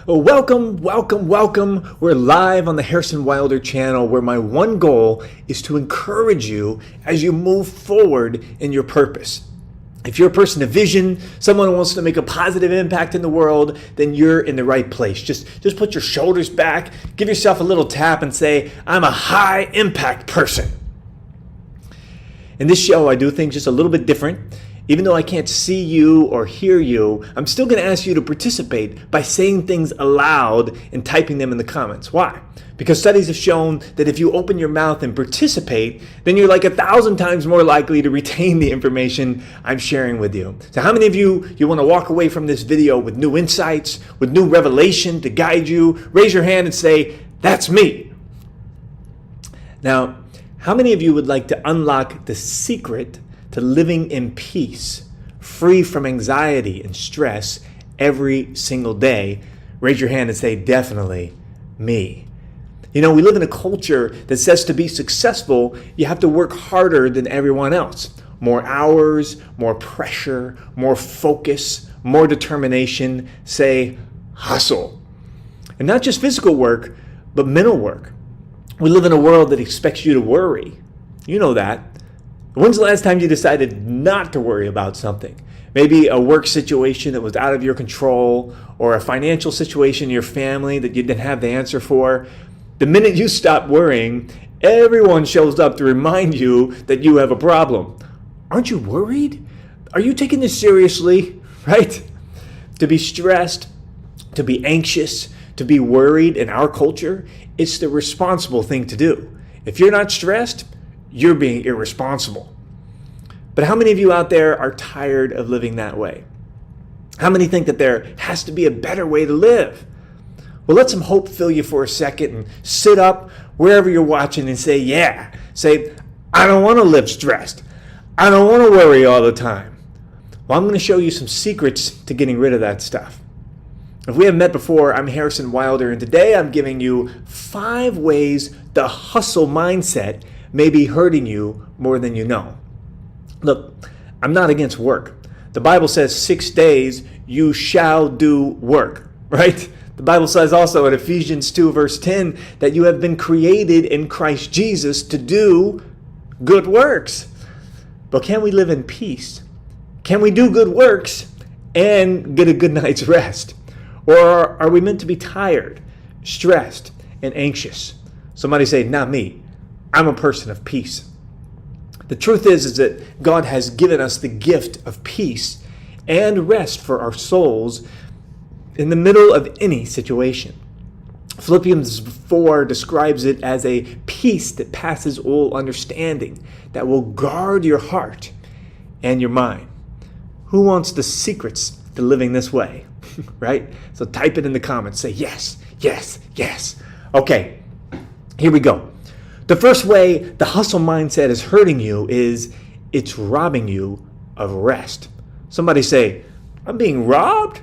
Well, welcome. We're live on the Harrison Wilder channel, where my one goal is to encourage you as you move forward in your purpose. If you're a person of vision, someone who wants to make a positive impact in the world, then you're in the right place. Just put your shoulders back, give yourself a little tap and say, I'm a high impact person. In this show, I do things just a little bit different. Even though I can't see you or hear you, I'm still going to ask you to participate by saying things aloud and typing them in the comments. Why? Because studies have shown that if you open your mouth and participate, then you're like 1,000 times more likely to retain the information I'm sharing with you. So how many of you want to walk away from this video with new insights, with new revelation to guide you? Raise your hand and say, that's me. Now, how many of you would like to unlock the secret to living in peace, free from anxiety and stress every single day? Raise your hand and say, definitely me. You know, we live in a culture that says to be successful, you have to work harder than everyone else. More hours, more pressure, more focus, more determination. Say, hustle. And not just physical work, but mental work. We live in a world that expects you to worry. You know that. When's the last time you decided not to worry about something? Maybe a work situation that was out of your control, or a financial situation in your family that you didn't have the answer for. The minute you stop worrying, everyone shows up to remind you that you have a problem. Aren't you worried? Are you taking this seriously? Right? To be stressed, to be anxious, to be worried in our culture, it's the responsible thing to do. If you're not stressed, you're being irresponsible. But how many of you out there are tired of living that way? How many think that there has to be a better way to live? Well, let some hope fill you for a second and sit up wherever you're watching and say, yeah. Say, I don't want to live stressed. I don't want to worry all the time. Well, I'm going to show you some secrets to getting rid of that stuff. If we haven't met before, I'm Harrison Wilder, and today I'm giving you 5 ways the hustle mindset may be hurting you more than you know. Look, I'm not against work. The Bible says 6 days you shall do work, right? The Bible says also in Ephesians 2 verse 10 that you have been created in Christ Jesus to do good works. But can we live in peace? Can we do good works and get a good night's rest? Or are we meant to be tired, stressed, and anxious? Somebody say, not me. I'm a person of peace. The truth is that God has given us the gift of peace and rest for our souls in the middle of any situation. Philippians 4 describes it as a peace that passes all understanding, that will guard your heart and your mind. Who wants the secrets to living this way? Right? So type it in the comments. Say yes, yes, yes. Okay, here we go. The first way the hustle mindset is hurting you is it's robbing you of rest. Somebody say, I'm being robbed?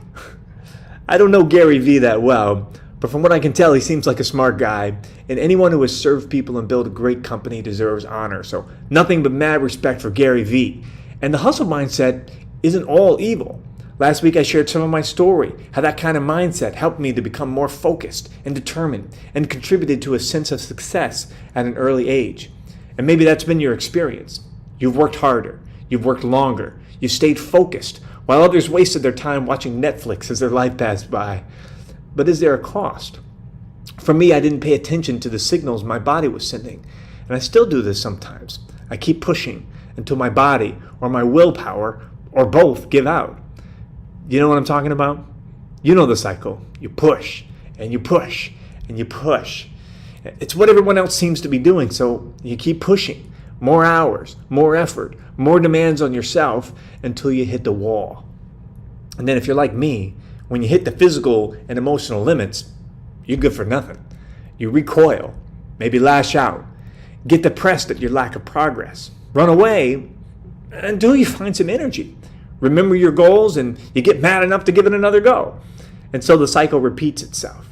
I don't know Gary Vee that well, but from what I can tell, he seems like a smart guy, and anyone who has served people and built a great company deserves honor. So nothing but mad respect for Gary Vee. And the hustle mindset isn't all evil. Last week I shared some of my story, how that kind of mindset helped me to become more focused and determined and contributed to a sense of success at an early age. And maybe that's been your experience. You've worked harder, you've worked longer, you stayed focused, while others wasted their time watching Netflix as their life passed by. But is there a cost? For me, I didn't pay attention to the signals my body was sending, and I still do this sometimes. I keep pushing until my body or my willpower or both give out. You know what I'm talking about? You know the cycle. You push and you push and you push. It's what everyone else seems to be doing, so you keep pushing. More hours, more effort, more demands on yourself until you hit the wall. And then if you're like me, when you hit the physical and emotional limits, you're good for nothing. You recoil, maybe lash out, get depressed at your lack of progress, run away until you find some energy. Remember your goals and you get mad enough to give it another go. And so the cycle repeats itself.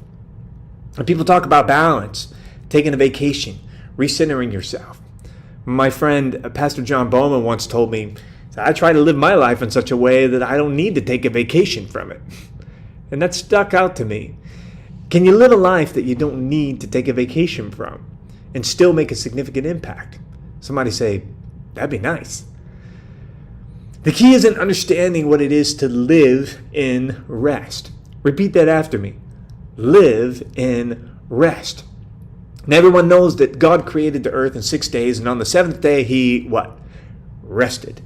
And people talk about balance, taking a vacation, recentering yourself. My friend, Pastor John Bowman, once told me, I try to live my life in such a way that I don't need to take a vacation from it. And that stuck out to me. Can you live a life that you don't need to take a vacation from and still make a significant impact? Somebody say, that'd be nice. The key is in understanding what it is to live in rest. Repeat that after me. Live in rest. And everyone knows that God created the earth in 6 days, and on the seventh day he, what? Rested.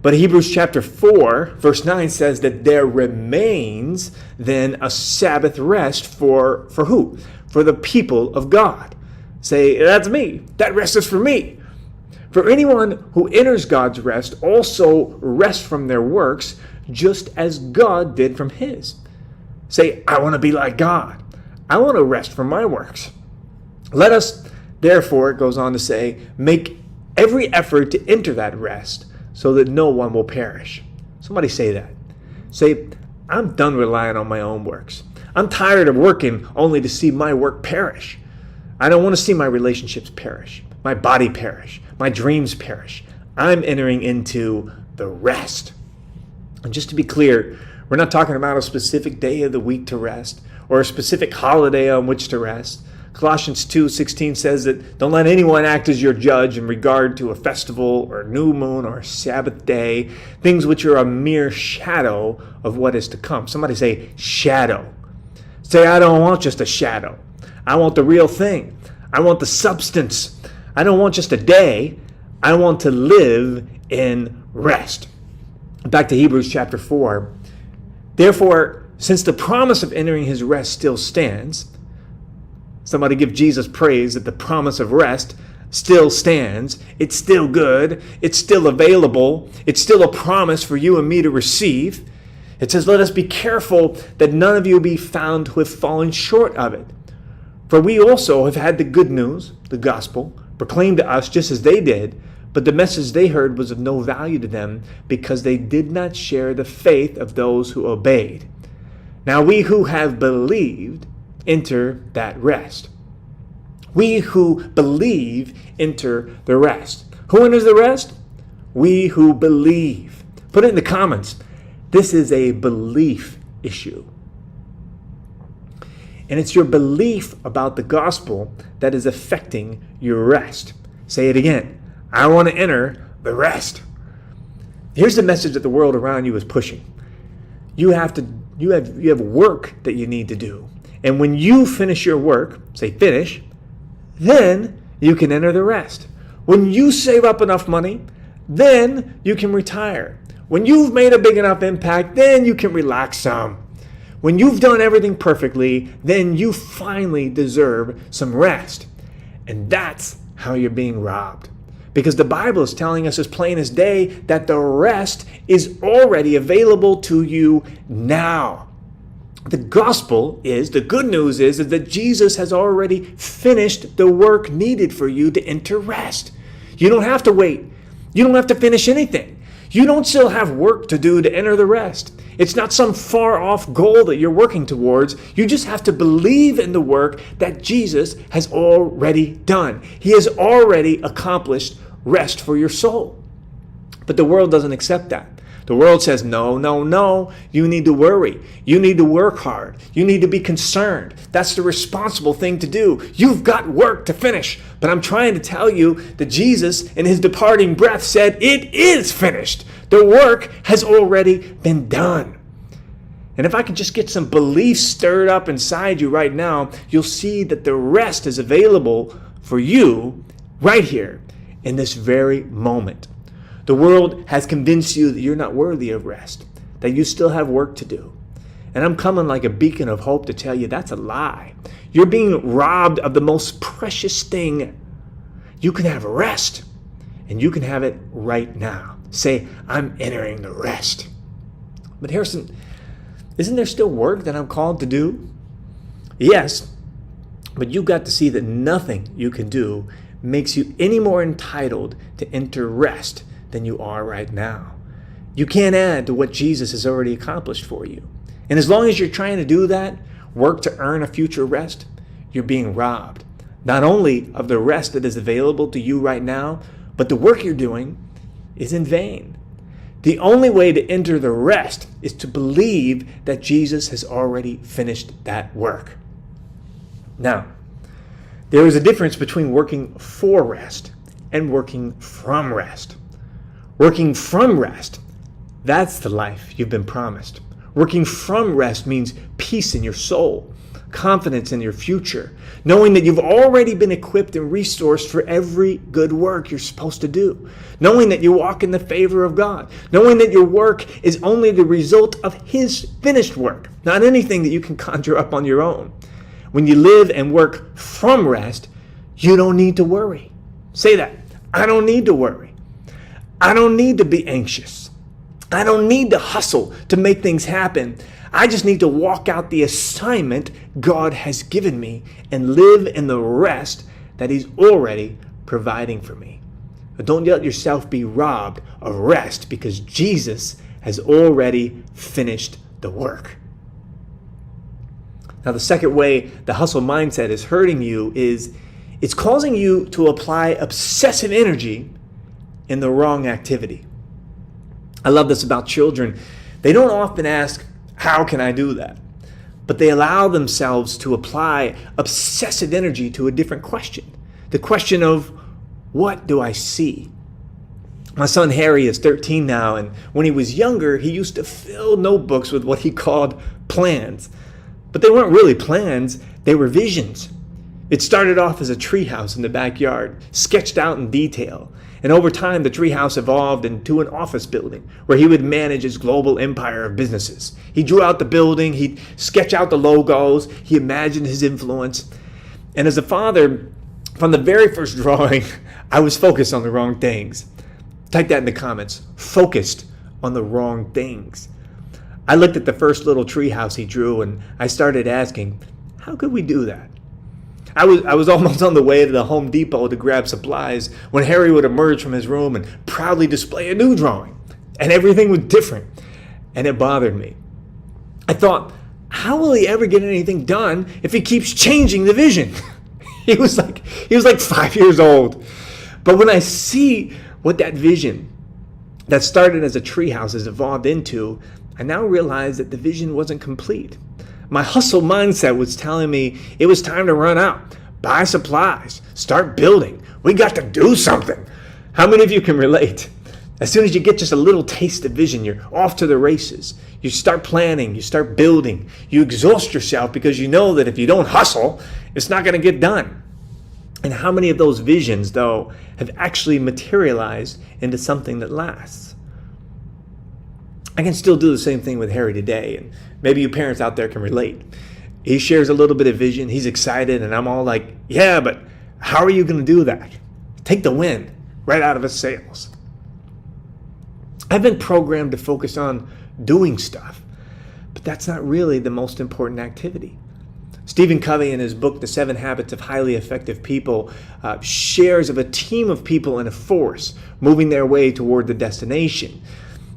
But Hebrews chapter 4, verse 9 says that there remains then a Sabbath rest for who? For the people of God. Say, that's me. That rest is for me. For anyone who enters God's rest also rests from their works, just as God did from his. Say, I want to be like God. I want to rest from my works. Let us, therefore, it goes on to say, make every effort to enter that rest so that no one will perish. Somebody say that. Say, I'm done relying on my own works. I'm tired of working only to see my work perish. I don't want to see my relationships perish, my body perish, my dreams perish. I'm entering into the rest. And just to be clear, we're not talking about a specific day of the week to rest or a specific holiday on which to rest. Colossians 2:16 says that don't let anyone act as your judge in regard to a festival or a new moon or a Sabbath day, things which are a mere shadow of what is to come. Somebody say shadow. Say, I don't want just a shadow. I want the real thing. I want the substance. I don't want just a day. I want to live in rest. Back to Hebrews chapter 4. Therefore, since the promise of entering his rest still stands, somebody give Jesus praise that the promise of rest still stands. It's still good. It's still available. It's still a promise for you and me to receive. It says, let us be careful that none of you be found who have fallen short of it. For we also have had the good news, the gospel, proclaimed to us just as they did, but the message they heard was of no value to them because they did not share the faith of those who obeyed. Now we who have believed enter that rest. We who believe enter the rest. Who enters the rest? We who believe. Put it in the comments. This is a belief issue. And it's your belief about the gospel that is affecting your rest. Say it again. I want to enter the rest. Here's the message that the world around you is pushing. You have work that you need to do. And when you finish your work, say finish, then you can enter the rest. When you save up enough money, then you can retire. When you've made a big enough impact, then you can relax some. When you've done everything perfectly, then you finally deserve some rest. And that's how you're being robbed. Because the Bible is telling us as plain as day that the rest is already available to you now. The gospel is, the good news is that Jesus has already finished the work needed for you to enter rest. You don't have to wait. You don't have to finish anything. You don't still have work to do to enter the rest. It's not some far off goal that you're working towards. You just have to believe in the work that Jesus has already done. He has already accomplished rest for your soul. But the world doesn't accept that. The world says, no, no, no. You need to worry. You need to work hard. You need to be concerned. That's the responsible thing to do. You've got work to finish. But I'm trying to tell you that Jesus, in his departing breath, said, it is finished. The work has already been done. And if I could just get some belief stirred up inside you right now, you'll see that the rest is available for you right here in this very moment. The world has convinced you that you're not worthy of rest, that you still have work to do. And I'm coming like a beacon of hope to tell you that's a lie. You're being robbed of the most precious thing. You can have rest, and you can have it right now. Say, I'm entering the rest. But Harrison, isn't there still work that I'm called to do? Yes, but you've got to see that nothing you can do makes you any more entitled to enter rest than you are right now. You can't add to what Jesus has already accomplished for you. And as long as you're trying to do that, work to earn a future rest, you're being robbed, not only of the rest that is available to you right now, but the work you're doing is in vain. The only way to enter the rest is to believe that Jesus has already finished that work. Now, there is a difference between working for rest and working from rest. Working from rest, that's the life you've been promised. Working from rest means peace in your soul, confidence in your future, knowing that you've already been equipped and resourced for every good work you're supposed to do, knowing that you walk in the favor of God, knowing that your work is only the result of His finished work, not anything that you can conjure up on your own. When you live and work from rest, you don't need to worry. Say that. I don't need to worry. I don't need to be anxious. I don't need to hustle to make things happen. I just need to walk out the assignment God has given me and live in the rest that He's already providing for me. But don't let yourself be robbed of rest because Jesus has already finished the work. Now, the second way the hustle mindset is hurting you is it's causing you to apply obsessive energy in the wrong activity. I love this about children. They don't often ask, how can I do that? But they allow themselves to apply obsessive energy to a different question. The question of, what do I see? My son Harry is 13 now, and when he was younger, he used to fill notebooks with what he called plans. But they weren't really plans, they were visions. It started off as a treehouse in the backyard, sketched out in detail. And over time, the treehouse evolved into an office building where he would manage his global empire of businesses. He drew out the building, he'd sketch out the logos, he imagined his influence. And as a father, from the very first drawing, I was focused on the wrong things. Type that in the comments, focused on the wrong things. I looked at the first little treehouse he drew and I started asking, how could we do that? I was almost on the way to the Home Depot to grab supplies when Harry would emerge from his room and proudly display a new drawing. And everything was different. And it bothered me. I thought, how will he ever get anything done if he keeps changing the vision? He was like 5 years old. But when I see what that vision that started as a treehouse has evolved into, I now realize that the vision wasn't complete. My hustle mindset was telling me it was time to run out, buy supplies, start building. We got to do something. How many of you can relate? As soon as you get just a little taste of vision, you're off to the races. You start planning, you start building. You exhaust yourself because you know that if you don't hustle, it's not going to get done. And how many of those visions, though, have actually materialized into something that lasts? I can still do the same thing with Harry today, and maybe you parents out there can relate. He shares a little bit of vision, he's excited, and I'm all like, yeah, but how are you going to do that? Take the wind right out of his sails. I've been programmed to focus on doing stuff, but that's not really the most important activity. Stephen Covey, in his book, The 7 Habits of Highly Effective People, shares of a team of people in a forest moving their way toward the destination.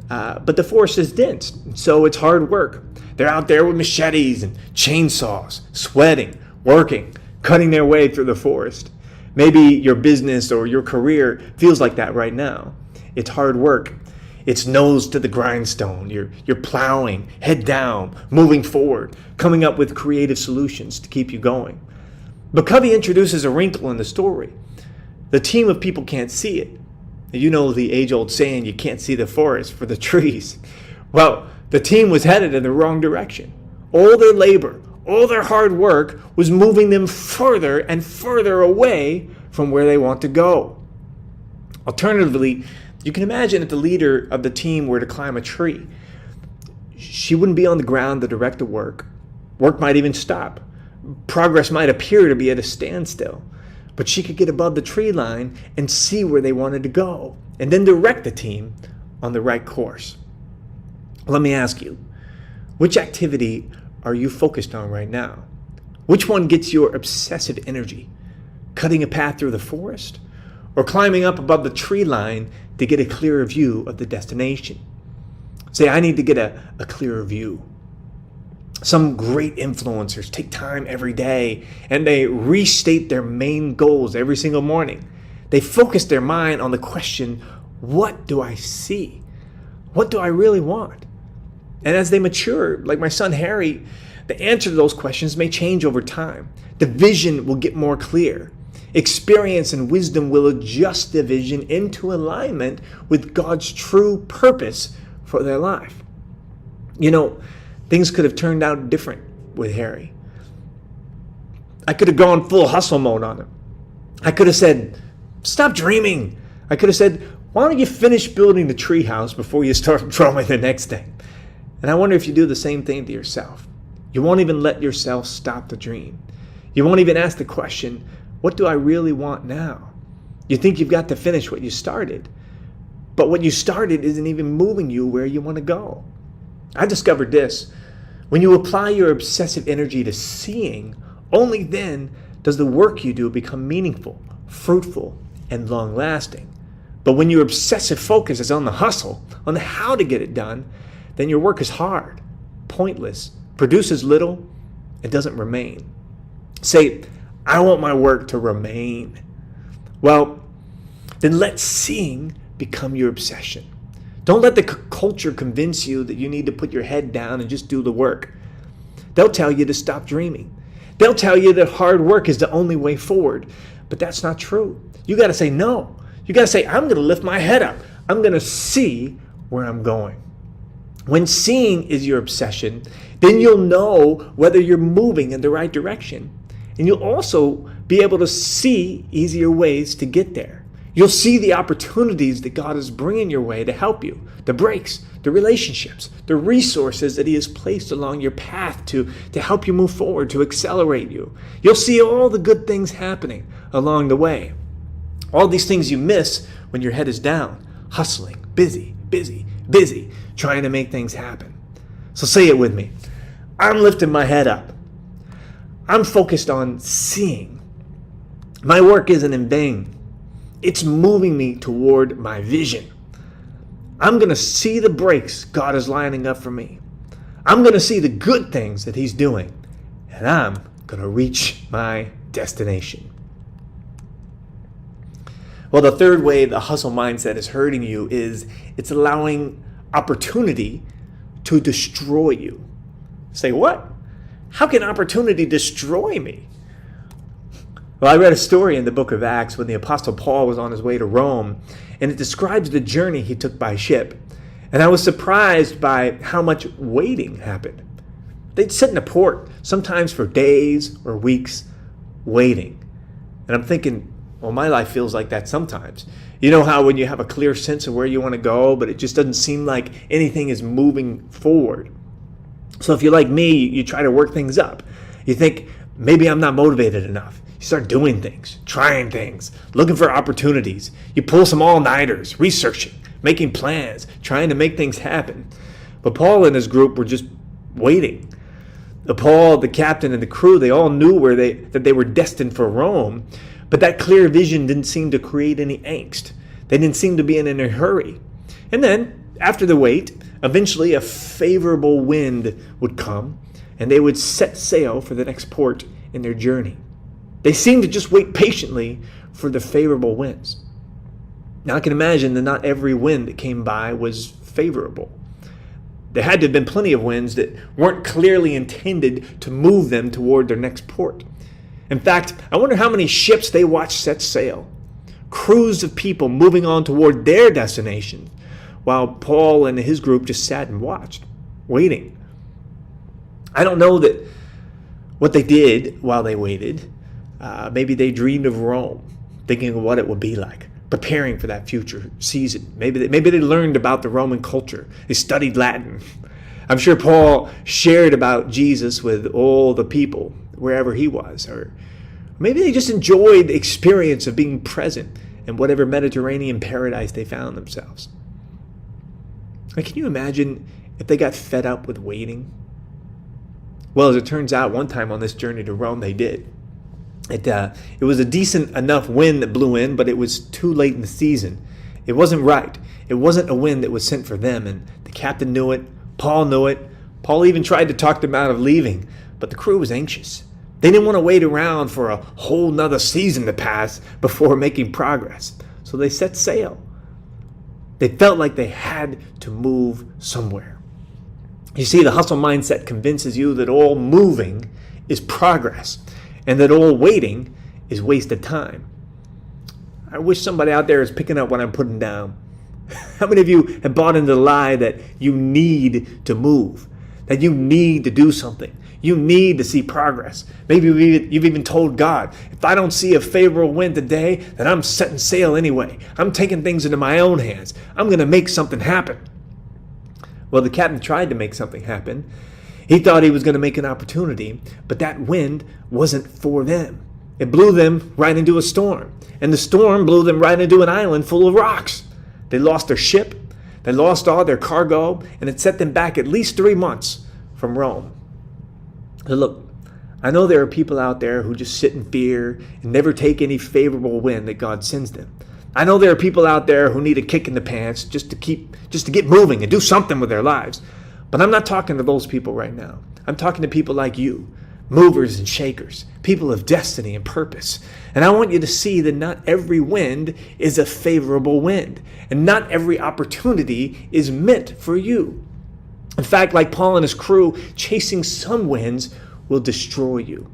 But the forest is dense, so it's hard work. They're out there with machetes and chainsaws, sweating, working, cutting their way through the forest. Maybe your business or your career feels like that right now. It's hard work. It's nose to the grindstone. You're plowing, head down, moving forward, coming up with creative solutions to keep you going. But Covey introduces a wrinkle in the story. The team of people can't see it. You know the age-old saying, you can't see the forest for the trees. Well, the team was headed in the wrong direction. All their labor, all their hard work was moving them further and further away from where they want to go. Alternatively, you can imagine if the leader of the team were to climb a tree. She wouldn't be on the ground to direct the work. Work might even stop. Progress might appear to be at a standstill. But she could get above the tree line and see where they wanted to go, and then direct the team on the right course. Let me ask you, which activity are you focused on right now? Which one gets your obsessive energy? Cutting a path through the forest? Or climbing up above the tree line to get a clearer view of the destination? Say, I need to get a clearer view. Some great influencers take time every day and they restate their main goals every single morning. They focus their mind on the question, what do I see? What do I really want? And as they mature, like my son Harry, the answer to those questions may change over time. The vision will get more clear. Experience and wisdom will adjust the vision into alignment with God's true purpose for their life. You know, things could have turned out different with Harry. I could have gone full hustle mode on him. I could have said, stop dreaming. I could have said, why don't you finish building the treehouse before you start drawing the next thing? And I wonder if you do the same thing to yourself. You won't even let yourself stop the dream. You won't even ask the question, what do I really want now? You think you've got to finish what you started. But what you started isn't even moving you where you want to go. I discovered this. When you apply your obsessive energy to seeing, only then does the work you do become meaningful, fruitful, and long-lasting. But when your obsessive focus is on the hustle, on the how to get it done, then your work is hard, pointless, produces little, and doesn't remain. Say, I want my work to remain. Well, then let seeing become your obsession. Don't let the culture convince you that you need to put your head down and just do the work. They'll tell you to stop dreaming. They'll tell you that hard work is the only way forward. But that's not true. You got to say no. You got to say, I'm going to lift my head up. I'm going to see where I'm going. When seeing is your obsession, then you'll know whether you're moving in the right direction. And you'll also be able to see easier ways to get there. You'll see the opportunities that God is bringing your way to help you, the breaks, the relationships, the resources that He has placed along your path to help you move forward, to accelerate you. You'll see all the good things happening along the way. All these things you miss when your head is down, hustling, busy, trying to make things happen. So say it with me. I'm lifting my head up. I'm focused on seeing. My work isn't in vain. It's moving me toward my vision. I'm going to see the breaks God is lining up for me. I'm going to see the good things that He's doing. And I'm going to reach my destination. Well, the third way the hustle mindset is hurting you is it's allowing opportunity to destroy you. Say, what? How can opportunity destroy me? Well, I read a story in the book of Acts when the Apostle Paul was on his way to Rome, and it describes the journey he took by ship. And I was surprised by how much waiting happened. They'd sit in a port, sometimes for days or weeks, waiting. And I'm thinking, well, my life feels like that sometimes. You know how when you have a clear sense of where you want to go, but it just doesn't seem like anything is moving forward. So if you're like me, you try to work things up. You think, maybe I'm not motivated enough. You start doing things, trying things, looking for opportunities. You pull some all-nighters, researching, making plans, trying to make things happen. But Paul and his group were just waiting. Paul, the captain, and the crew, they all knew that they were destined for Rome. But that clear vision didn't seem to create any angst. They didn't seem to be in a hurry. And then, after the wait, eventually a favorable wind would come, and they would set sail for the next port in their journey. They seemed to just wait patiently for the favorable winds. Now I can imagine that not every wind that came by was favorable. There had to have been plenty of winds that weren't clearly intended to move them toward their next port. In fact, I wonder how many ships they watched set sail. Crews of people moving on toward their destination, while Paul and his group just sat and watched, waiting. I don't know that what they did while they waited. Maybe they dreamed of Rome, thinking of what it would be like, preparing for that future season. Maybe they learned about the Roman culture. They studied Latin. I'm sure Paul shared about Jesus with all the people wherever he was. Or maybe they just enjoyed the experience of being present in whatever Mediterranean paradise they found themselves. Like, can you imagine if they got fed up with waiting? Well, as it turns out, one time on this journey to Rome, they did. It was a decent enough wind that blew in, but it was too late in the season. It wasn't right. It wasn't a wind that was sent for them, and the captain knew it. Paul knew it. Paul even tried to talk them out of leaving, but the crew was anxious. They didn't want to wait around for a whole nother season to pass before making progress, so they set sail. They felt like they had to move somewhere. You see, the hustle mindset convinces you that all moving is progress and that all waiting is wasted time. I wish somebody out there is picking up what I'm putting down. How many of you have bought into the lie that you need to move, that you need to do something? You need to see progress. Maybe you've even told God, if I don't see a favorable wind today, then I'm setting sail anyway. I'm taking things into my own hands. I'm going to make something happen. Well, the captain tried to make something happen. He thought he was going to make an opportunity, but that wind wasn't for them. It blew them right into a storm, and the storm blew them right into an island full of rocks. They lost their ship, they lost all their cargo, and it set them back at least 3 months from Rome. So look, I know there are people out there who just sit in fear and never take any favorable wind that God sends them. I know there are people out there who need a kick in the pants just to get moving and do something with their lives. But I'm not talking to those people right now. I'm talking to people like you, movers and shakers, people of destiny and purpose. And I want you to see that not every wind is a favorable wind, and not every opportunity is meant for you. In fact, like Paul and his crew, chasing some winds will destroy you.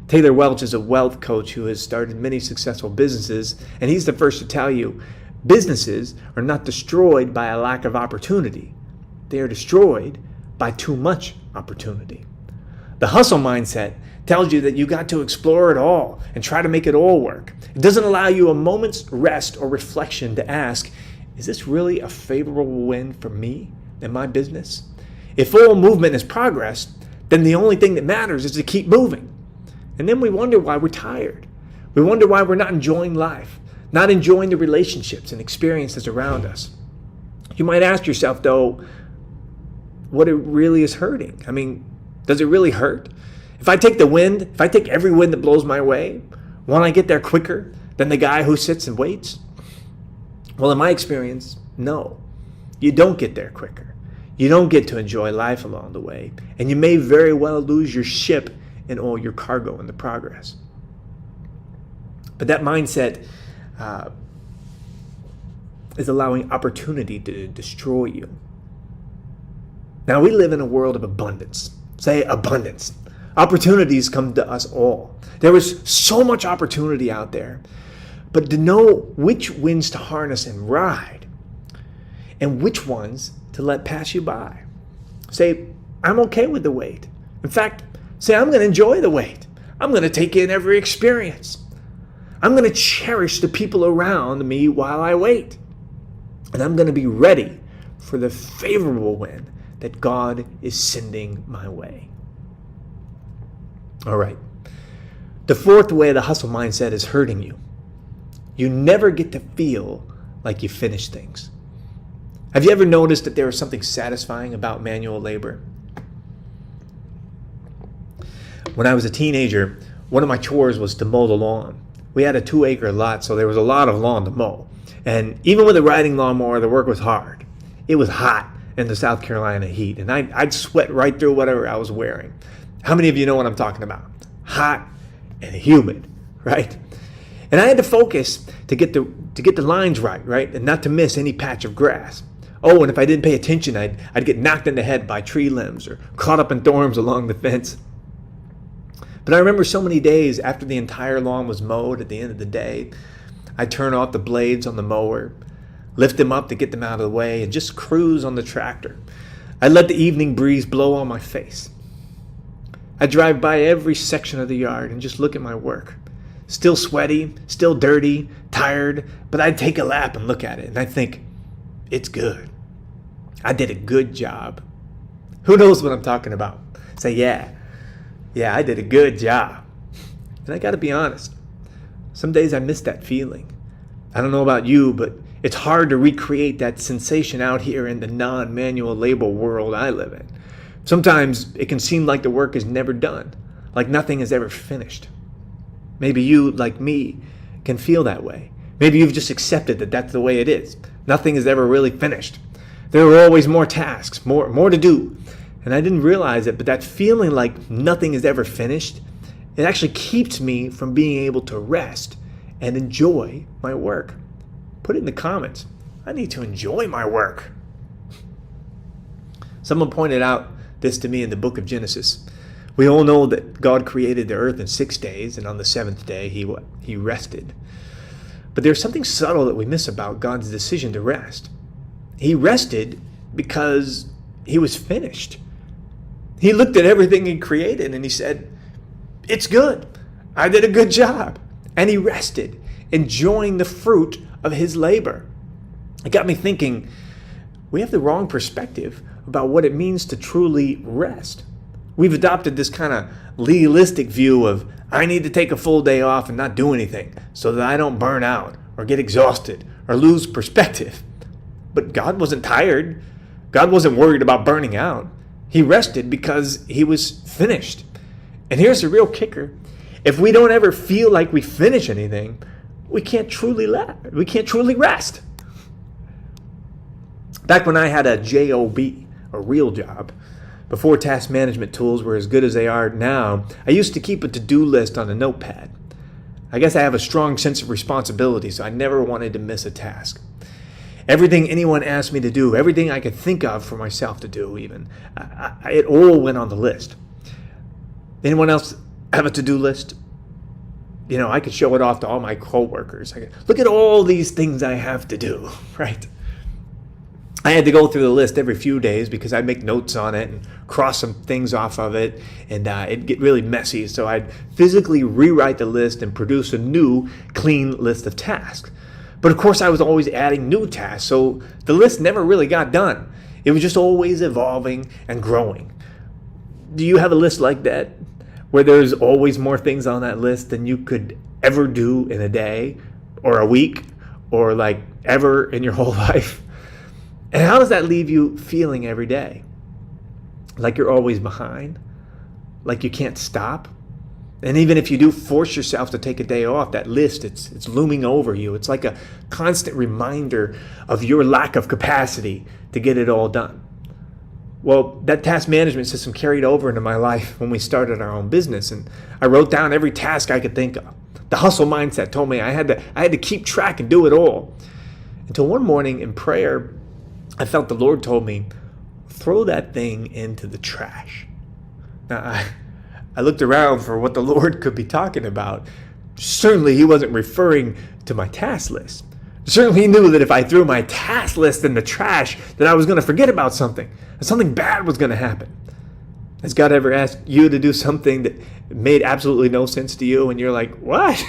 Taylor Welch is a wealth coach who has started many successful businesses, and he's the first to tell you, businesses are not destroyed by a lack of opportunity. They are destroyed by too much opportunity. The hustle mindset tells you that you got to explore it all and try to make it all work. It doesn't allow you a moment's rest or reflection to ask, is this really a favorable wind for me and my business? If all movement is progress, then the only thing that matters is to keep moving. And then we wonder why we're tired. We wonder why we're not enjoying life, not enjoying the relationships and experiences around us. You might ask yourself, though, what it really is hurting. I mean, does it really hurt? If I take every wind that blows my way, won't I get there quicker than the guy who sits and waits? Well, in my experience, no. You don't get there quicker. You don't get to enjoy life along the way. And you may very well lose your ship and all your cargo in the progress. But that mindset is allowing opportunity to destroy you. Now, we live in a world of abundance. Say abundance. Opportunities come to us all. There is so much opportunity out there. But to know which winds to harness and ride, and which ones to let pass you by. Say, I'm okay with the wait. In fact, say, I'm going to enjoy the wait. I'm going to take in every experience. I'm going to cherish the people around me while I wait. And I'm going to be ready for the favorable wind that God is sending my way. All right. The fourth way the hustle mindset is hurting you. You never get to feel like you finished things. Have you ever noticed that there is something satisfying about manual labor? When I was a teenager, one of my chores was to mow the lawn. We had a 2-acre lot, so there was a lot of lawn to mow. And even with a riding lawnmower, the work was hard. It was hot in the South Carolina heat, and I'd sweat right through whatever I was wearing. How many of you know what I'm talking about? Hot and humid, right? And I had to focus to get the lines right, and not to miss any patch of grass. Oh, and if I didn't pay attention, I'd get knocked in the head by tree limbs or caught up in thorns along the fence. But I remember so many days after the entire lawn was mowed, at the end of the day, I'd turn off the blades on the mower, lift them up to get them out of the way, and just cruise on the tractor. I'd let the evening breeze blow on my face. I'd drive by every section of the yard and just look at my work. Still sweaty, still dirty, tired, but I'd take a lap and look at it, and I'd think, it's good. I did a good job. Who knows what I'm talking about? Say, yeah, I did a good job. And I got to be honest, some days I miss that feeling. I don't know about you, but it's hard to recreate that sensation out here in the non-manual labor world I live in. Sometimes it can seem like the work is never done, like nothing is ever finished. Maybe you, like me, can feel that way. Maybe you've just accepted that that's the way it is. Nothing is ever really finished. There are always more tasks, more to do. And I didn't realize it, but that feeling like nothing is ever finished, it actually keeps me from being able to rest and enjoy my work. Put it in the comments. I need to enjoy my work. Someone pointed out this to me in the book of Genesis. We all know that God created the earth in 6 days, and on the seventh day he rested. But there's something subtle that we miss about God's decision to rest. He rested because he was finished. He looked at everything he created and he said, "It's good. I did a good job." And he rested, enjoying the fruit of his labor. It got me thinking, we have the wrong perspective about what it means to truly rest. We've adopted this kind of legalistic view of, I need to take a full day off and not do anything so that I don't burn out or get exhausted or lose perspective. But God wasn't tired. God wasn't worried about burning out. He rested because he was finished. And here's the real kicker. If we don't ever feel like we finish anything, we can't truly rest. Back when I had a job, a real job, before task management tools were as good as they are now, I used to keep a to-do list on a notepad. I guess I have a strong sense of responsibility, so I never wanted to miss a task. Everything anyone asked me to do, everything I could think of for myself to do even, it all went on the list. Anyone else have a to-do list? You know, I could show it off to all my coworkers. I could, look at all these things I have to do, right? I had to go through the list every few days because I'd make notes on it and cross some things off of it, and it'd get really messy. So I'd physically rewrite the list and produce a new, clean list of tasks. But of course, I was always adding new tasks, so the list never really got done. It was just always evolving and growing. Do you have a list like that, where there's always more things on that list than you could ever do in a day or a week or like ever in your whole life? And how does that leave you feeling every day? Like you're always behind? Like you can't stop? And even if you do force yourself to take a day off, that list, it's looming over you. It's like a constant reminder of your lack of capacity to get it all done. Well, that task management system carried over into my life when we started our own business, and I wrote down every task I could think of. The hustle mindset told me I had to keep track and do it all. Until one morning in prayer, I felt the Lord told me, throw that thing into the trash. Now, I looked around for what the Lord could be talking about. Certainly, he wasn't referring to my task list. Certainly, he knew that if I threw my task list in the trash, that I was going to forget about something, that something bad was going to happen. Has God ever asked you to do something that made absolutely no sense to you, and you're like, what?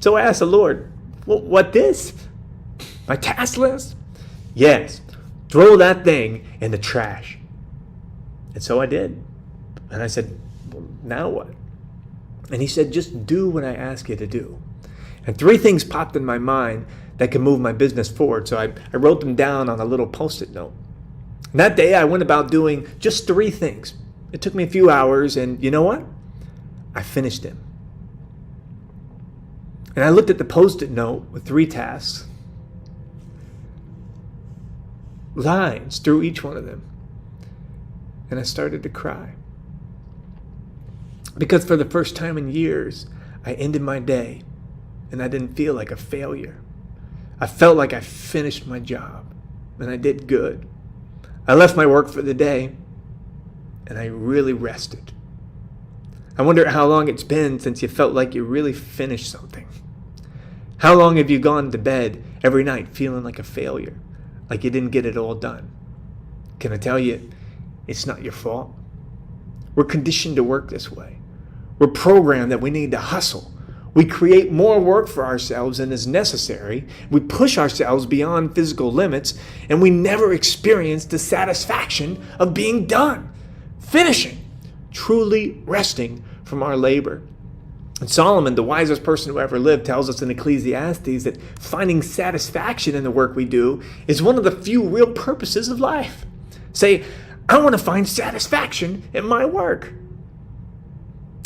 So I asked the Lord, what this? My task list? Yes, throw that thing in the trash. And so I did. And I said, well, now what? And he said, just do what I ask you to do. And 3 things popped in my mind that could move my business forward. So I wrote them down on a little Post-it note. And that day I went about doing just 3 things. It took me a few hours, and you know what? I finished them. And I looked at the Post-it note with 3 tasks, lines through each one of them, and I started to cry. Because for the first time in years, I ended my day and I didn't feel like a failure. I felt like I finished my job and I did good. I left my work for the day and I really rested. I wonder how long it's been since you felt like you really finished something. How long have you gone to bed every night feeling like a failure, like you didn't get it all done? Can I tell you, it's not your fault. We're conditioned to work this way. We're programmed that we need to hustle. We create more work for ourselves than is necessary. We push ourselves beyond physical limits, and we never experience the satisfaction of being done, finishing, truly resting from our labor. And Solomon, the wisest person who ever lived, tells us in Ecclesiastes that finding satisfaction in the work we do is one of the few real purposes of life. Say, I want to find satisfaction in my work.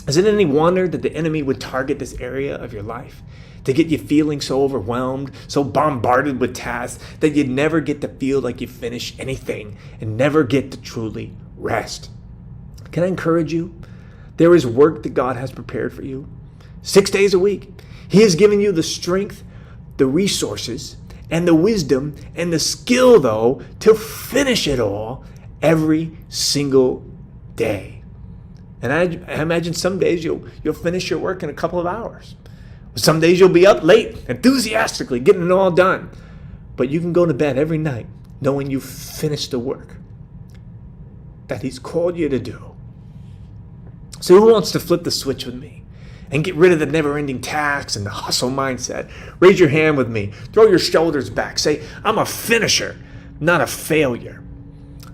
Is it any wonder that the enemy would target this area of your life to get you feeling so overwhelmed, so bombarded with tasks that you'd never get to feel like you finished anything and never get to truly rest? Can I encourage you? There is work that God has prepared for you. 6 days a week. He has given you the strength, the resources, and the wisdom and the skill, though, to finish it all every single day. And I imagine some days you'll finish your work in a couple of hours. Some days you'll be up late, enthusiastically getting it all done. But you can go to bed every night knowing you've finished the work that He's called you to do. So who wants to flip the switch with me and get rid of the never-ending tasks and the hustle mindset? Raise your hand with me. Throw your shoulders back. Say, I'm a finisher, not a failure.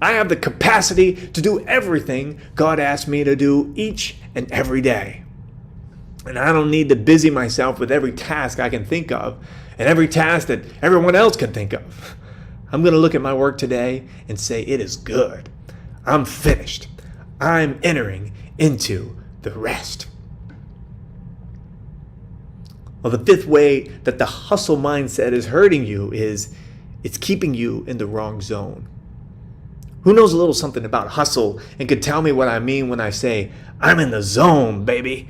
I have the capacity to do everything God asked me to do each and every day. And I don't need to busy myself with every task I can think of and every task that everyone else can think of. I'm going to look at my work today and say, it is good. I'm finished. I'm entering into the rest. Well, the fifth way that the hustle mindset is hurting you is it's keeping you in the wrong zone. Who knows a little something about hustle and could tell me what I mean when I say, I'm in the zone, baby?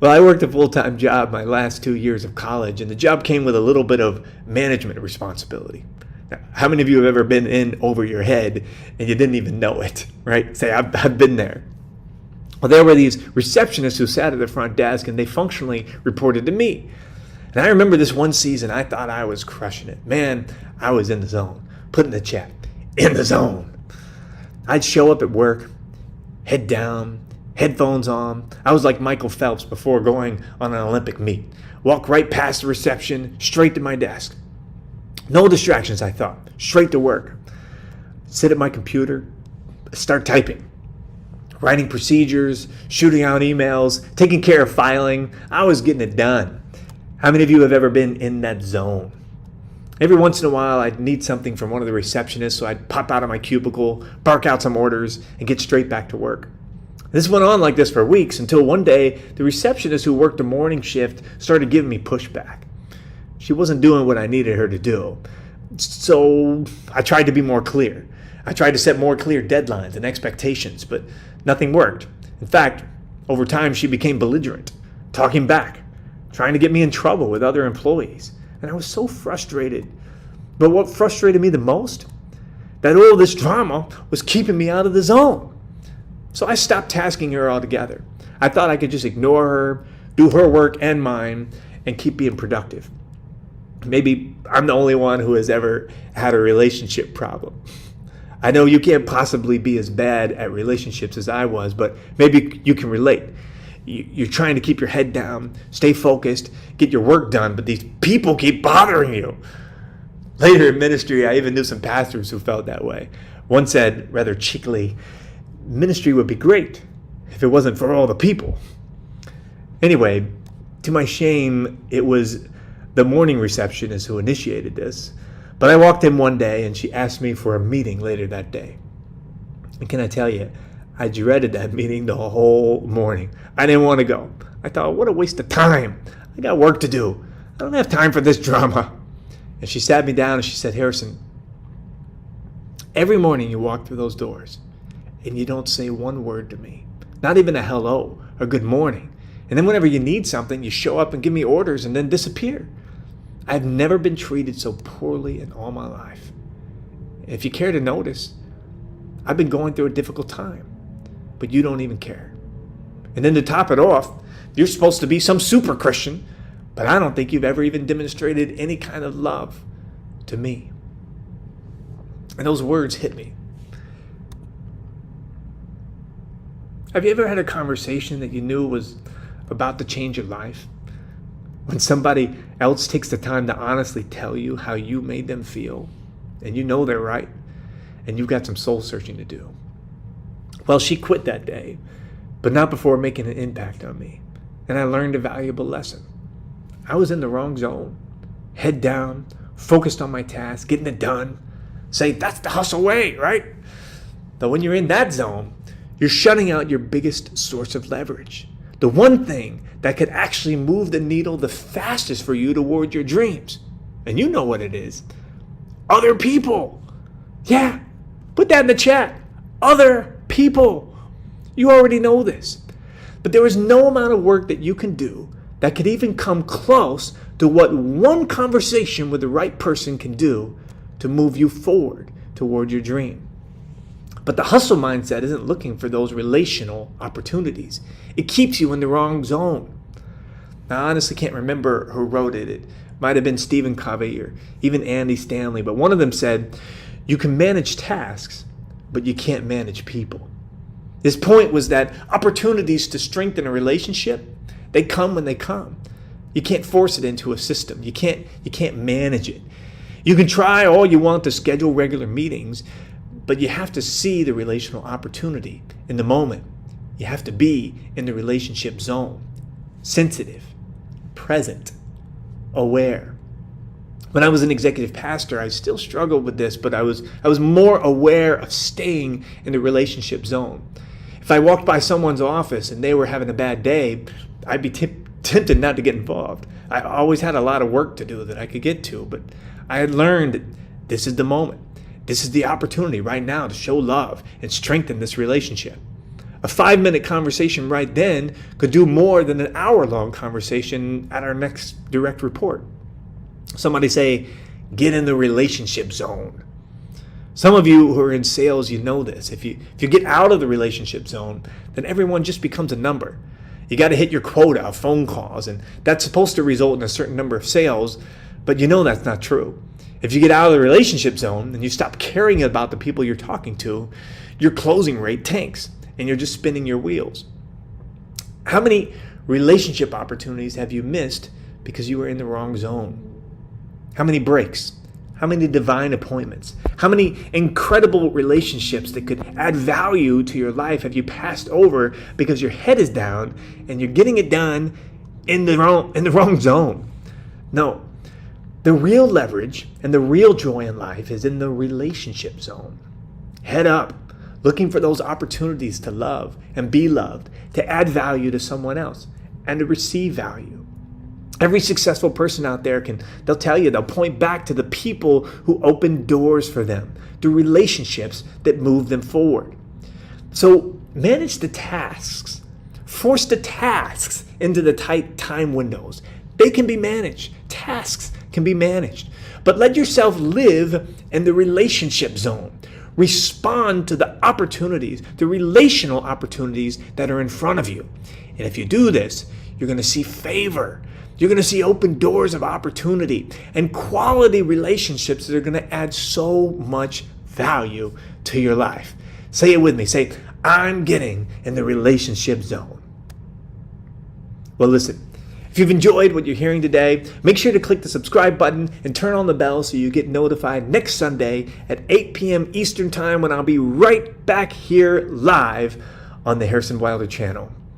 Well, I worked a full-time job my last 2 years of college, and the job came with a little bit of management responsibility. Now, how many of you have ever been in over your head and you didn't even know it, right? Say, I've been there. Well, there were these receptionists who sat at the front desk, and they functionally reported to me. And I remember this one season, I thought I was crushing it. Man, I was in the zone. Put in the chat, in the zone. I'd show up at work, head down, headphones on. I was like Michael Phelps before going on an Olympic meet. Walk right past the reception, straight to my desk. No distractions, I thought. Straight to work. Sit at my computer, start typing. Writing procedures, shooting out emails, taking care of filing. I was getting it done. How many of you have ever been in that zone? Every once in a while, I'd need something from one of the receptionists, so I'd pop out of my cubicle, bark out some orders, and get straight back to work. This went on like this for weeks until one day, the receptionist who worked the morning shift started giving me pushback. She wasn't doing what I needed her to do. So I tried to be more clear. I tried to set more clear deadlines and expectations, but nothing worked. In fact, over time, she became belligerent, talking back, trying to get me in trouble with other employees. And I was so frustrated. But what frustrated me the most? That all this drama was keeping me out of the zone. So I stopped tasking her altogether. I thought I could just ignore her, do her work and mine, and keep being productive. Maybe I'm the only one who has ever had a relationship problem. I know you can't possibly be as bad at relationships as I was, but maybe you can relate. You're trying to keep your head down, stay focused, get your work done, but these people keep bothering you. Later in ministry, I even knew some pastors who felt that way. One said, rather cheekily, ministry would be great if it wasn't for all the people. Anyway, to my shame, it was the morning receptionist who initiated this. But I walked in one day and she asked me for a meeting later that day. And can I tell you, I dreaded that meeting the whole morning. I didn't want to go. I thought, what a waste of time. I got work to do. I don't have time for this drama. And she sat me down and she said, Harrison, every morning you walk through those doors and you don't say one word to me. Not even a hello or good morning. And then whenever you need something, you show up and give me orders and then disappear. I've never been treated so poorly in all my life. If you care to notice, I've been going through a difficult time, but you don't even care. And then to top it off, you're supposed to be some super Christian, but I don't think you've ever even demonstrated any kind of love to me. And those words hit me. Have you ever had a conversation that you knew was about to change your life? When somebody else takes the time to honestly tell you how you made them feel, and you know they're right, and you've got some soul searching to do. Well, she quit that day, but not before making an impact on me. And I learned a valuable lesson. I was in the wrong zone, head down, focused on my task, getting it done. Say, that's the hustle way, right? But when you're in that zone, you're shutting out your biggest source of leverage. The one thing that could actually move the needle the fastest for you toward your dreams. And you know what it is. Other people. Yeah, put that in the chat. Other people. You already know this. But there is no amount of work that you can do that could even come close to what one conversation with the right person can do to move you forward toward your dream. But the hustle mindset isn't looking for those relational opportunities. It keeps you in the wrong zone. Now, I honestly can't remember who wrote it. It might have been Stephen Covey or even Andy Stanley, but one of them said, you can manage tasks, but you can't manage people. His point was that opportunities to strengthen a relationship, they come when they come. You can't force it into a system. You can't manage it. You can try all you want to schedule regular meetings, but you have to see the relational opportunity in the moment. You have to be in the relationship zone, sensitive, present, aware. When I was an executive pastor, I still struggled with this, but I was more aware of staying in the relationship zone. If I walked by someone's office and they were having a bad day, I'd be tempted not to get involved. I always had a lot of work to do that I could get to, but I had learned that this is the moment. This is the opportunity right now to show love and strengthen this relationship. A 5-minute conversation right then could do more than an hour-long conversation at our next direct report. Somebody say, get in the relationship zone. Some of you who are in sales, you know this. If you get out of the relationship zone, then everyone just becomes a number. You got to hit your quota of phone calls, and that's supposed to result in a certain number of sales, but you know that's not true. If you get out of the relationship zone and you stop caring about the people you're talking to, your closing rate tanks, and you're just spinning your wheels. How many relationship opportunities have you missed because you were in the wrong zone? How many breaks? How many divine appointments? How many incredible relationships that could add value to your life have you passed over because your head is down and you're getting it done in the wrong zone? No. The real leverage and the real joy in life is in the relationship zone. Head up, looking for those opportunities to love and be loved, to add value to someone else, and to receive value. Every successful person out there they'll tell you, they'll point back to the people who opened doors for them, the relationships that move them forward. So manage the tasks. Force the tasks into the tight time windows. They can be managed. Tasks can be managed. But let yourself live in the relationship zone. Respond to the opportunities, the relational opportunities that are in front of you. And if you do this, you're going to see favor. You're going to see open doors of opportunity and quality relationships that are going to add so much value to your life. Say it with me. Say, I'm getting in the relationship zone. Well, listen, if you've enjoyed what you're hearing today, make sure to click the subscribe button and turn on the bell so you get notified next Sunday at 8 p.m. Eastern Time when I'll be right back here live on the Harrison Wilder channel.